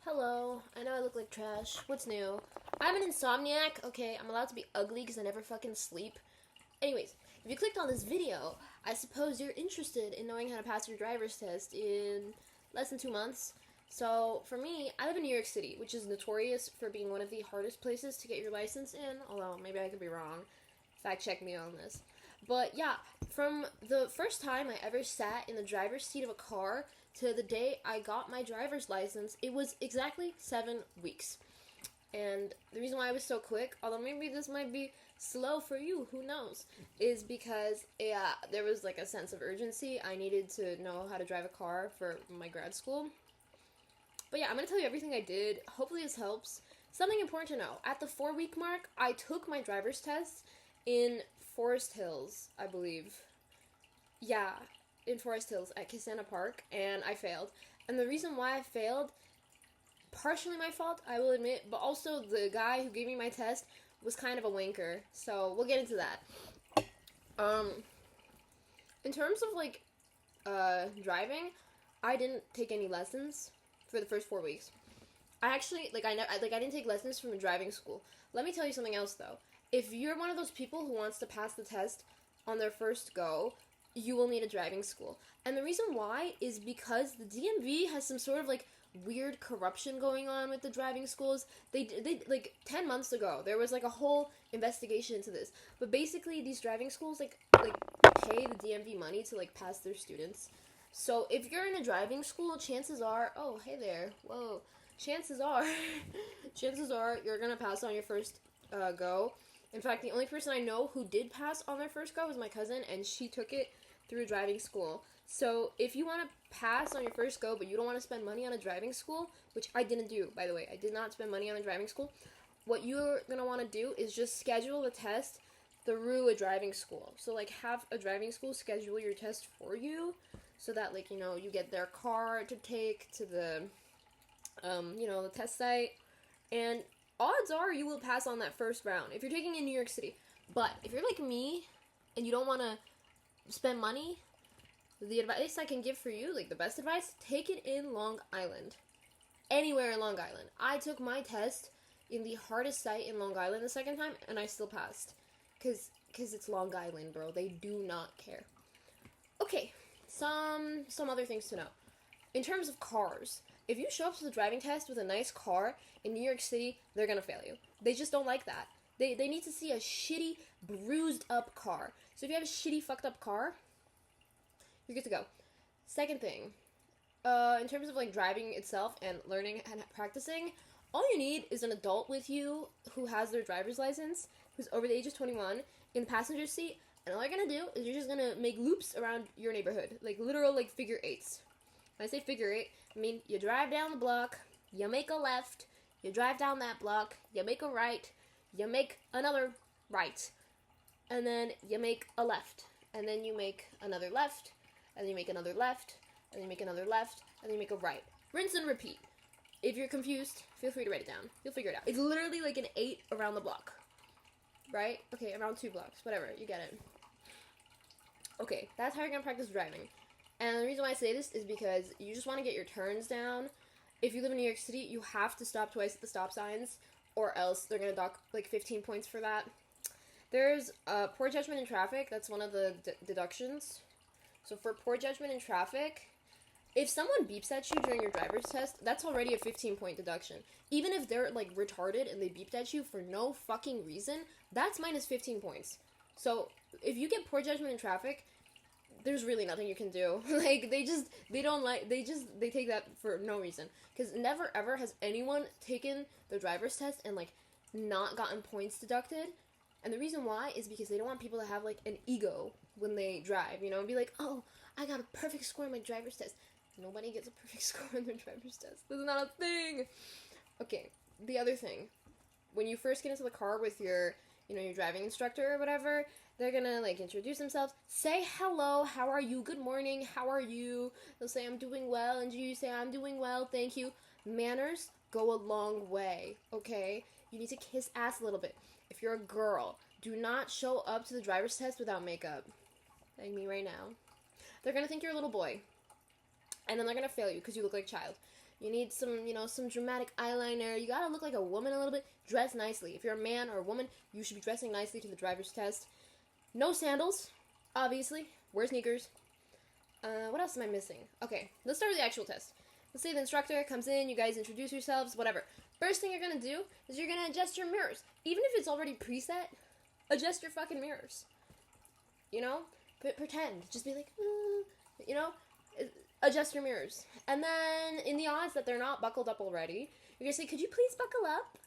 Hello, I know I look like trash. What's new? I'm an insomniac, okay? I'm allowed to be ugly because I never fucking sleep. Anyways, if you clicked on this video, I suppose you're interested in knowing how to pass your driver's test in less than 2 months. So, for me, I live in New York City, which is notorious for being one of the hardest places to get your license in, although maybe I could be wrong. Fact check me on this. But yeah, from the first time I ever sat in the driver's seat of a car to the day I got my driver's license, it was exactly 7 weeks. And the reason why I was so quick, although maybe this might be slow for you, who knows, is because there was like a sense of urgency. I needed to know how to drive a car for my grad school. But yeah, I'm going to tell you everything I did. Hopefully this helps. Something important to know. At the 4 week mark, I took my driver's test in Forest Hills, I believe. Yeah, in Forest Hills at Kisana Park, and I failed. And the reason why I failed, partially my fault, I will admit, but also the guy who gave me my test was kind of a wanker. So we'll get into that. In terms of like driving, I didn't take any lessons for the first 4 weeks. I actually I didn't take lessons from a driving school. Let me tell you something else though. If you're one of those people who wants to pass the test on their first go, you will need a driving school. And the reason why is because the DMV has some sort of like weird corruption going on with the driving schools. They like 10 months ago, there was like a whole investigation into this. But basically these driving schools like pay the DMV money to like pass their students. So if you're in a driving school, chances are, oh, hey there. Whoa. Chances are you're going to pass on your first go. In fact, the only person I know who did pass on their first go was my cousin, and she took it through driving school. So if you want to pass on your first go, but you don't want to spend money on a driving school, which I didn't do, by the way. I did not spend money on a driving school. What you're going to want to do is just schedule the test through a driving school. So, like, have a driving school schedule your test for you so that, like, you know, you get their car to take to the, the test site. And odds are you will pass on that first round if you're taking in New York City. But if you're like me and you don't want to spend money, the advice I can give for you, like the best advice, take it in Long Island. Anywhere in Long Island. I took my test in the hardest site in Long Island the second time, and I still passed. Because it's Long Island, bro. They do not care. Okay, some other things to know. In terms of cars, if you show up to the driving test with a nice car in New York City, they're going to fail you. They just don't like that. They need to see a shitty, bruised up car. So if you have a shitty, fucked up car, you're good to go. Second thing, in terms of like driving itself and learning and practicing, all you need is an adult with you who has their driver's license, who's over the age of 21, in the passenger seat, and all you're going to do is you're just going to make loops around your neighborhood, like literal like figure eights. When I say figure eight, I mean you drive down the block, you make a left, you drive down that block, you make a right, you make another right, and then you make a left, and then you make another left, and then you make another left, and then you make another left, and then you make a right. Rinse and repeat. If you're confused, feel free to write it down. You'll figure it out. It's literally like an 8 around the block. Right? Okay, around 2 blocks. Whatever, you get it. Okay, that's how you're going to practice driving. And the reason why I say this is because you just want to get your turns down. If you live in New York City, you have to stop twice at the stop signs, or else they're going to dock like 15 points for that. There's poor judgment in traffic. That's one of the deductions. So for poor judgment in traffic, if someone beeps at you during your driver's test, that's already a 15-point deduction. Even if they're, like, retarded and they beeped at you for no fucking reason, that's minus 15 points. So, if you get poor judgment in traffic, there's really nothing you can do. Like, they take that for no reason. Because never ever has anyone taken their driver's test and, like, not gotten points deducted. And the reason why is because they don't want people to have, like, an ego when they drive, you know, and be like, oh, I got a perfect score on my driver's test. Nobody gets a perfect score on their driver's test. This is not a thing. Okay, the other thing. When you first get into the car with your, your driving instructor or whatever, they're gonna, like, introduce themselves. Say hello, how are you, good morning, how are you? They'll say, I'm doing well, and you say, I'm doing well, thank you. Manners go a long way, okay? You need to kiss ass a little bit. If you're a girl, do not show up to the driver's test without makeup. Like me right now. They're gonna think you're a little boy. And then they're going to fail you because you look like a child. You need some, some dramatic eyeliner. You gotta look like a woman a little bit. Dress nicely. If you're a man or a woman, you should be dressing nicely to the driver's test. No sandals, obviously. Wear sneakers. What else am I missing? Okay, let's start with the actual test. Let's say the instructor comes in, you guys introduce yourselves, whatever. First thing you're gonna do is you're gonna adjust your mirrors. Even if it's already preset, adjust your fucking mirrors. Pretend. Just be like, adjust your mirrors. And then, in the odds that they're not buckled up already, you're gonna say, could you please buckle up?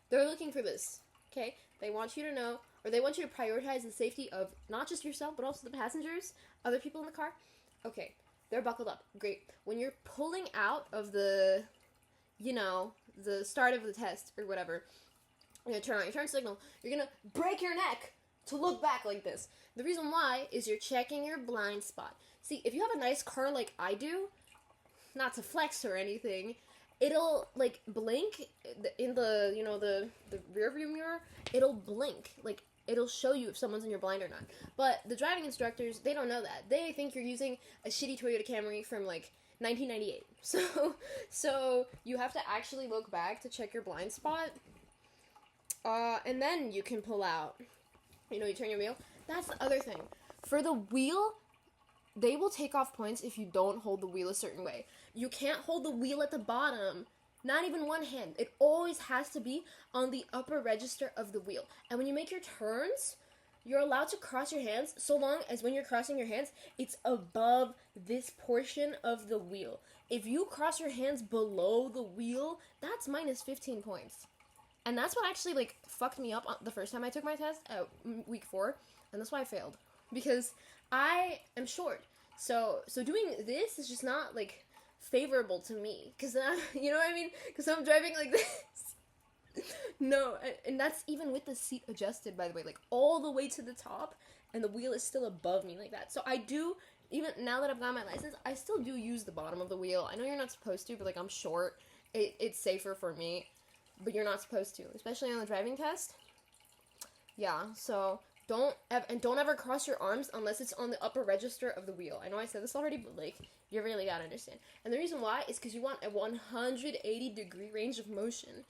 They're looking for this, okay? They want you to know, or they want you to prioritize the safety of not just yourself, but also the passengers, other people in the car. Okay, they're buckled up. Great. When you're pulling out of the start of the test, or whatever, you're gonna turn on your turn signal, you're gonna break your neck to look back like this. The reason why is you're checking your blind spot. See, if you have a nice car like I do, not to flex or anything, it'll, like, blink in the, the rear view mirror. It'll blink. Like, it'll show you if someone's in your blind or not. But the driving instructors, they don't know that. They think you're using a shitty Toyota Camry from, like, 1998. So you have to actually look back to check your blind spot. And then you can pull out. You turn your wheel. That's the other thing. For the wheel, they will take off points if you don't hold the wheel a certain way. You can't hold the wheel at the bottom. Not even one hand. It always has to be on the upper register of the wheel. And when you make your turns, you're allowed to cross your hands so long as when you're crossing your hands, it's above this portion of the wheel. If you cross your hands below the wheel, that's minus 15 points. And that's what actually, like, fucked me up the first time I took my test at week 4. And that's why I failed. Because I am short. So doing this is just not, like, favorable to me. Because, you know what I mean? Because I'm driving like this. No, and that's even with the seat adjusted, by the way. Like, all the way to the top. And the wheel is still above me like that. So I do, even now that I've got my license, I still do use the bottom of the wheel. I know you're not supposed to, but, like, I'm short. It's safer for me. But you're not supposed to, especially on the driving test. Yeah, so don't ever cross your arms unless it's on the upper register of the wheel. I know I said this already, but, like, you really gotta understand. And the reason why is because you want a 180-degree range of motion.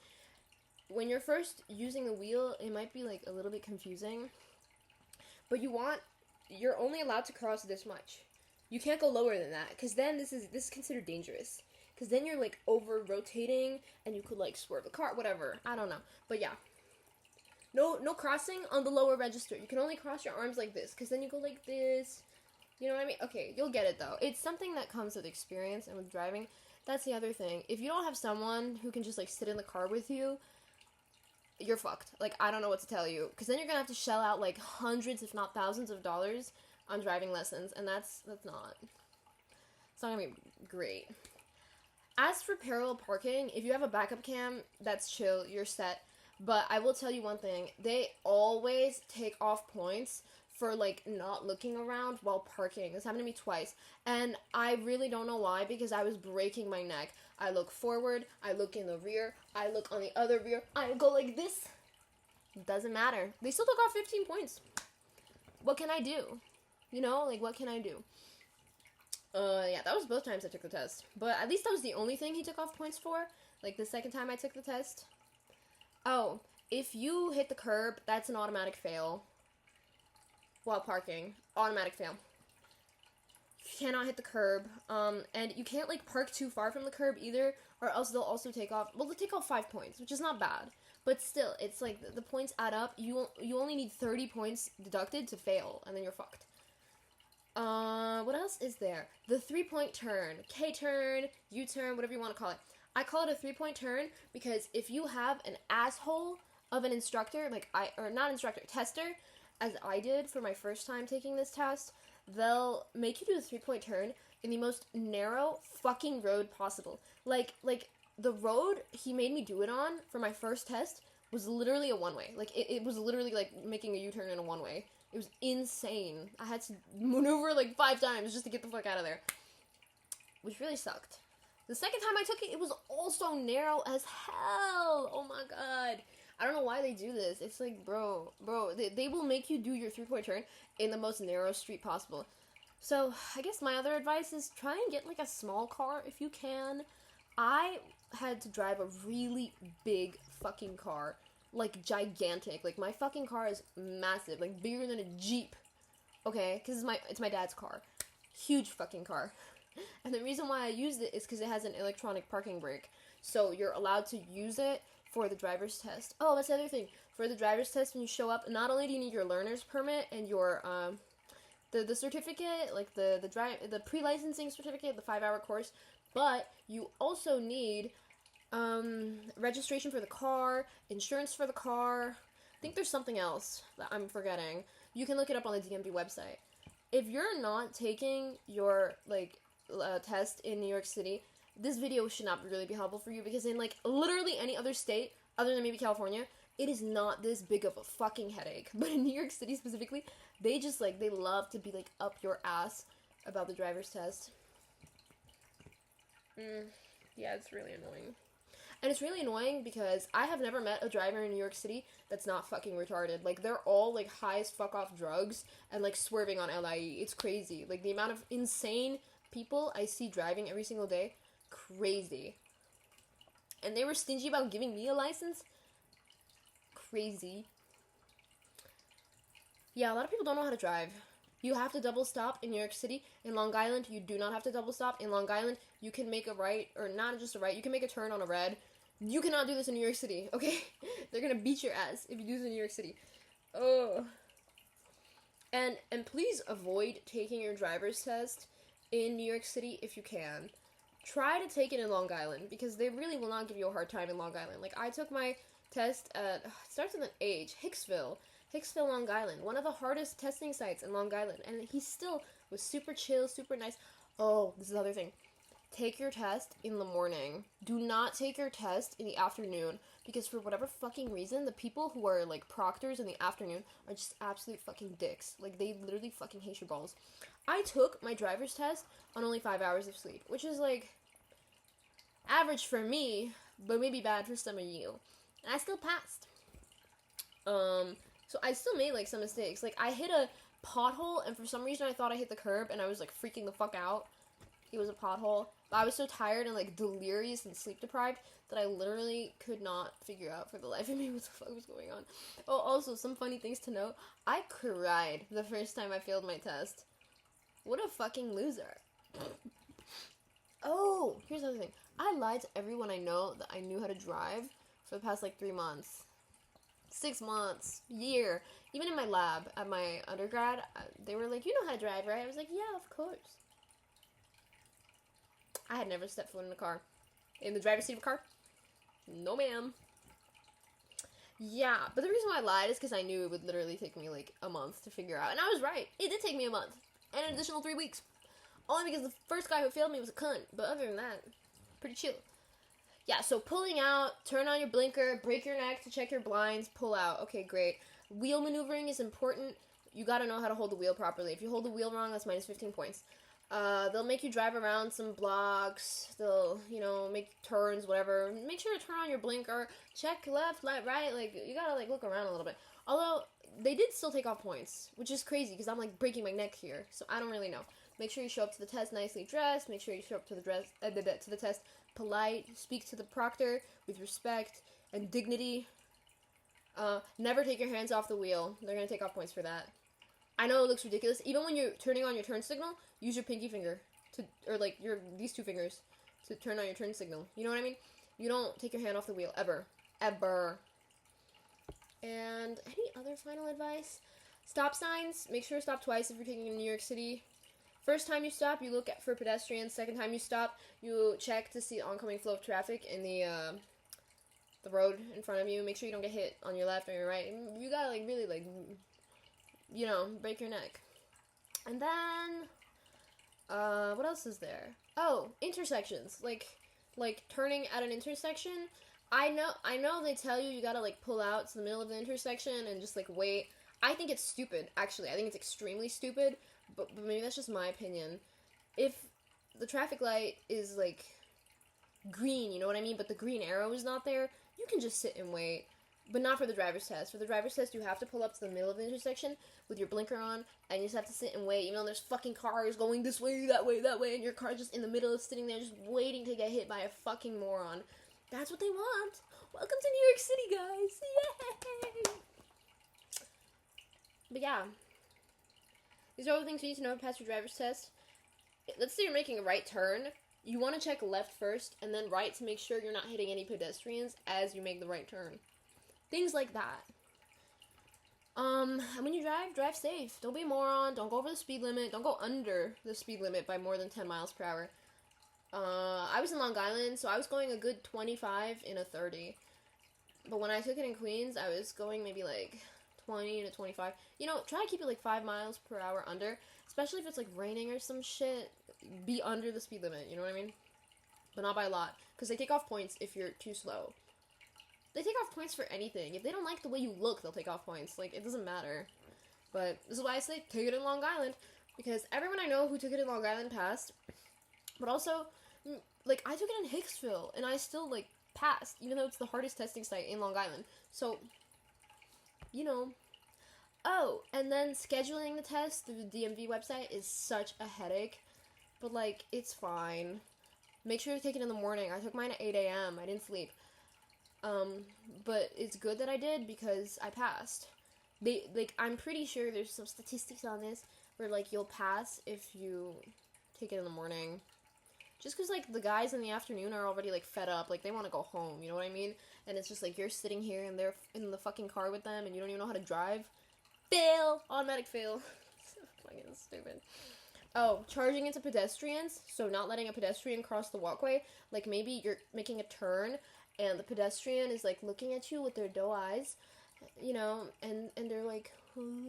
When you're first using the wheel, it might be, like, a little bit confusing. But you're only allowed to cross this much. You can't go lower than that, because then this is considered dangerous. Because then you're, like, over-rotating, and you could, like, swerve the car, whatever. I don't know. But, yeah. No crossing on the lower register. You can only cross your arms like this, because then you go like this. You know what I mean? Okay, you'll get it, though. It's something that comes with experience and with driving. That's the other thing. If you don't have someone who can just, like, sit in the car with you, you're fucked. Like, I don't know what to tell you. Because then you're gonna have to shell out, like, hundreds, if not thousands of dollars on driving lessons, and it's not gonna be great. As for parallel parking, if you have a backup cam, that's chill, you're set. But I will tell you one thing, they always take off points for, like, not looking around while parking. This happened to me twice. And I really don't know why, because I was breaking my neck. I look forward, I look in the rear, I look on the other rear, I go like this. Doesn't matter. They still took off 15 points. What can I do? Like, what can I do? Yeah, that was both times I took the test. But at least that was the only thing he took off points for. Like, the second time I took the test. Oh, if you hit the curb, that's an automatic fail. While parking. Automatic fail. You cannot hit the curb. And you can't, like, park too far from the curb either, or else they'll also take off, well, they'll take off 5 points, which is not bad. But still, it's like, the points add up. You only need 30 points deducted to fail, and then you're fucked. What else is there? The 3-point turn. K-turn, U-turn, whatever you want to call it. I call it a 3-point turn because if you have an asshole of an instructor, tester, as I did for my first time taking this test, they'll make you do a 3-point turn in the most narrow fucking road possible. Like, the road he made me do it on for my first test was literally a one-way. Like, it was literally like making a U-turn in a one-way. It was insane. I had to maneuver like 5 times just to get the fuck out of there. Which really sucked. The second time I took it, it was also narrow as hell. Oh my god. I don't know why they do this. It's like, bro, they will make you do your 3-point turn in the most narrow street possible. So, I guess my other advice is try and get like a small car if you can. I had to drive a really big fucking car. Like, gigantic. Like, my fucking car is massive. Like, bigger than a Jeep. Okay? Because it's my dad's car. Huge fucking car. And the reason why I used it is because it has an electronic parking brake. So, you're allowed to use it for the driver's test. Oh, that's the other thing. For the driver's test, when you show up, not only do you need your learner's permit and your, the certificate, like the pre-licensing certificate, the 5-hour course, but you also need registration for the car, insurance for the car. I think there's something else that I'm forgetting. You can look it up on the DMV website. If you're not taking your test in New York City, this video should not really be helpful for you, because in like literally any other state other than maybe California, it is not this big of a fucking headache. But in New York City specifically, they just they love to be like up your ass about the driver's test. Yeah, it's really annoying. And it's really annoying because I have never met a driver in New York City that's not fucking retarded. Like, they're all, like, high as fuck off drugs and, like, swerving on LIE. It's crazy. Like, the amount of insane people I see driving every single day, crazy. And they were stingy about giving me a license? Crazy. Yeah, a lot of people don't know how to drive. You have to double stop in New York City. In Long Island, you do not have to double stop. In Long Island, you can make a right, or not just a right, you can make a turn on a red. You cannot do this in New York City, okay? They're gonna beat your ass if you do this in New York City. Oh. And please avoid taking your driver's test in New York City if you can. Try to take it in Long Island, because they really will not give you a hard time in Long Island. Like, I took my test at, it starts with an H, Hicksville, Long Island, one of the hardest testing sites in Long Island, and he still was super chill, super nice. Oh, this is the other thing. Take your test in the morning. Do not take your test in the afternoon, because for whatever fucking reason, the people who are, like, proctors in the afternoon are just absolute fucking dicks. Like, they literally fucking hate your balls. I took my driver's test on only 5 hours of sleep, which is, like, average for me, but maybe bad for some of you. And I still passed. So I still made, like, some mistakes. Like, I hit a pothole, and for some reason I thought I hit the curb, and I was, like, freaking the fuck out. It was a pothole. But I was so tired and, like, delirious and sleep-deprived that I literally could not figure out for the life of me what the fuck was going on. Oh, also, some funny things to note. I cried the first time I failed my test. What a fucking loser. Oh, here's the other thing. I lied to everyone I know that I knew how to drive for the past, like, 3 months. 6 months, year. Even in my lab at my undergrad, they were like, you know how to drive, right? I was like, yeah, of course. I had never stepped foot in a car. In the driver's seat of a car? No, ma'am. Yeah, but the reason why I lied is because I knew it would literally take me, like, a month to figure out. And I was right. It did take me a month. And an additional 3 weeks. Only because the first guy who failed me was a cunt. But other than that, pretty chill. Yeah, so pulling out, turn on your blinker, break your neck to check your blinds, pull out. Okay, great. Wheel maneuvering is important. You gotta know how to hold the wheel properly. If you hold the wheel wrong, that's minus 15 points. They'll make you drive around some blocks. They'll, make turns, whatever. Make sure to turn on your blinker. Check left, right. Like, you gotta, like, look around a little bit. Although, they did still take off points, which is crazy, because I'm, like, breaking my neck here. So, I don't really know. Make sure you show up to the test nicely dressed. Make sure you show up to the test polite. Speak to the proctor with respect and dignity. Never take your hands off the wheel. They're gonna take off points for that. I know it looks ridiculous. Even when you're turning on your turn signal, use your pinky finger these 2 fingers to turn on your turn signal. You know what I mean? You don't take your hand off the wheel ever. Ever. And any other final advice? Stop signs. Make sure to stop twice if you're taking in New York City. First time you stop, you look for pedestrians. Second time you stop, you check to see the oncoming flow of traffic in the road in front of you. Make sure you don't get hit on your left or your right. You gotta, like, really, like, break your neck. And then, what else is there? Oh, intersections. Like turning at an intersection. I know they tell you gotta, like, pull out to the middle of the intersection and just, like, wait. I think it's stupid, actually. I think it's extremely stupid, but maybe that's just my opinion. If the traffic light is, like, green, you know what I mean, but the green arrow is not there, you can just sit and wait. But not for the driver's test. For the driver's test, you have to pull up to the middle of the intersection with your blinker on, and you just have to sit and wait, even though there's fucking cars going this way, that way, and your car's just in the middle of sitting there just waiting to get hit by a fucking moron. That's what they want. Welcome to New York City, guys. Yay! But yeah. These are all the things you need to know to pass your driver's test. Let's say you're making a right turn. You want to check left first, and then right to make sure you're not hitting any pedestrians as you make the right turn. Things like that. And when you drive safe. Don't be a moron. Don't go over the speed limit. Don't go under the speed limit by more than 10 miles per hour. I was in Long Island, so I was going a good 25 in a 30. But when I took it in Queens, I was going maybe like 20 to 25. You know, try to keep it like 5 miles per hour under. Especially if it's like raining or some shit. Be under the speed limit, you know what I mean? But not by a lot. Because they take off points if you're too slow. They take off points for anything. If they don't like the way you look, they'll take off points. Like, it doesn't matter. But this is why I say take it in Long Island. Because everyone I know who took it in Long Island passed. But also, like, I took it in Hicksville. And I still, like, passed. Even though it's the hardest testing site in Long Island. So, you know. Oh, and then scheduling the test through the DMV website is such a headache. But, like, it's fine. Make sure to take it in the morning. I took mine at 8 a.m. I didn't sleep. But it's good that I did because I passed. I'm pretty sure there's some statistics on this where, like, you'll pass if you take it in the morning. Just because, like, the guys in the afternoon are already, like, fed up. Like, they want to go home, you know what I mean? And it's just, like, you're sitting here and they're in the fucking car with them and you don't even know how to drive. Fail! Automatic fail. So fucking stupid. Oh, charging into pedestrians. So not letting a pedestrian cross the walkway. Like, maybe you're making a turn and the pedestrian is, like, looking at you with their doe eyes, you know, and they're, like,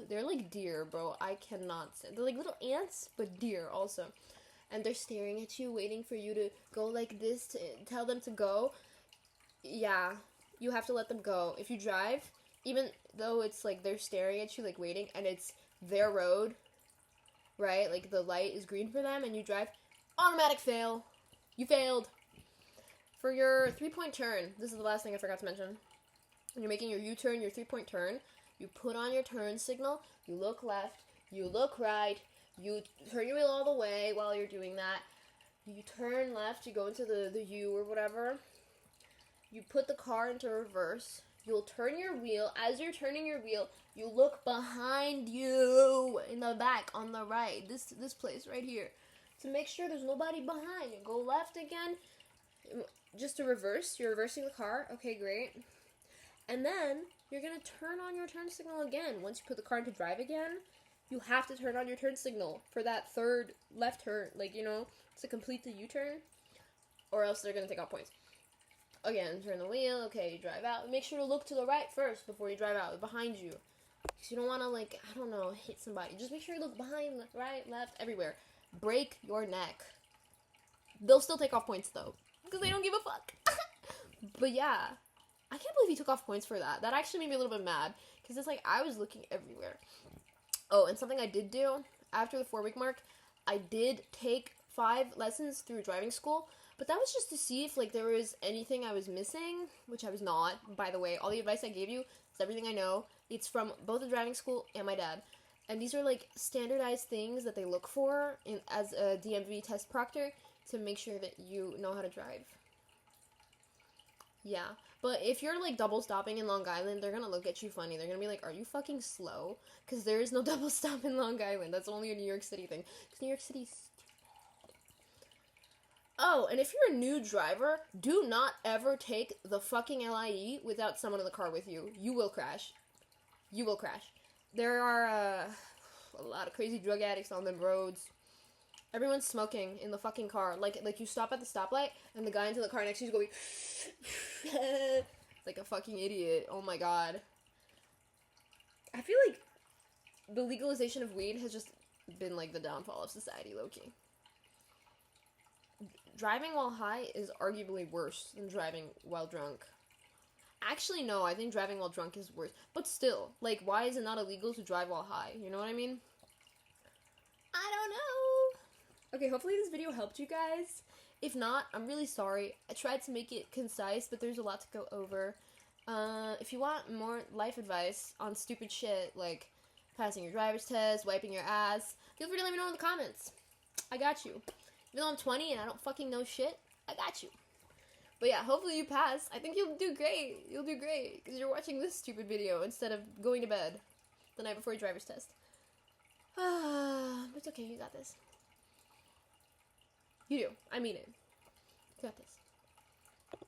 they're, like, deer, bro. I cannot say. They're, like, little ants, but deer, also. And they're staring at you, waiting for you to go like this to tell them to go. Yeah, you have to let them go. If you drive, even though it's, like, they're staring at you, like, waiting, and it's their road, right? Like, the light is green for them, and you drive, automatic fail. You failed. For your 3-point turn, this is the last thing I forgot to mention. When you're making your U-turn, your 3-point turn, you put on your turn signal, you look left, you look right, you turn your wheel all the way while you're doing that, you turn left, you go into the U or whatever, you put the car into reverse, you'll turn your wheel, as you're turning your wheel, you look behind you, in the back, on the right, this place right here, to make sure there's nobody behind. You go left again, just to reverse, you're reversing the car, okay, great. And then, you're going to turn on your turn signal again. Once you put the car into drive again, you have to turn on your turn signal for that third left turn, like, you know, to complete the U-turn, or else they're going to take off points. Again, turn the wheel, okay, you drive out. Make sure to look to the right first before you drive out, behind you. Because you don't want to, like, I don't know, hit somebody. Just make sure you look behind, right, left, everywhere. Break your neck. They'll still take off points, though. Because they don't give a fuck. But yeah, I can't believe he took off points for that. That actually made me a little bit mad. Because it's like, I was looking everywhere. Oh, and something I did do, after the 4-week mark, I did take 5 lessons through driving school. But that was just to see if, like, there was anything I was missing. Which I was not, by the way. All the advice I gave you is everything I know. It's from both the driving school and my dad. And these are, like, standardized things that they look for as a DMV test proctor to make sure that you know how to drive. Yeah. But if you're, like, double stopping in Long Island, they're gonna look at you funny. They're gonna be like, are you fucking slow? Because there is no double stop in Long Island. That's only a New York City thing. Because New York City's stupid. Oh, and if you're a new driver, do not ever take the fucking LIE without someone in the car with you. You will crash. You will crash. There are, a lot of crazy drug addicts on them roads. Everyone's smoking in the fucking car. Like you stop at the stoplight, and the guy into the car next to you is going, like a fucking idiot. Oh my god. I feel like the legalization of weed has just been, like, the downfall of society, low-key. Driving while high is arguably worse than driving while drunk. Actually, no, I think driving while drunk is worse. But still, like, why is it not illegal to drive while high? You know what I mean? I don't know. Okay, hopefully this video helped you guys. If not, I'm really sorry. I tried to make it concise, but there's a lot to go over. If you want more life advice on stupid shit like passing your driver's test, wiping your ass, feel free to let me know in the comments. I got you. Even though I'm 20 and I don't fucking know shit, I got you. But yeah, hopefully you pass. I think you'll do great. You'll do great because you're watching this stupid video instead of going to bed the night before your driver's test. But it's okay, you got this. You do. I mean it. You got this.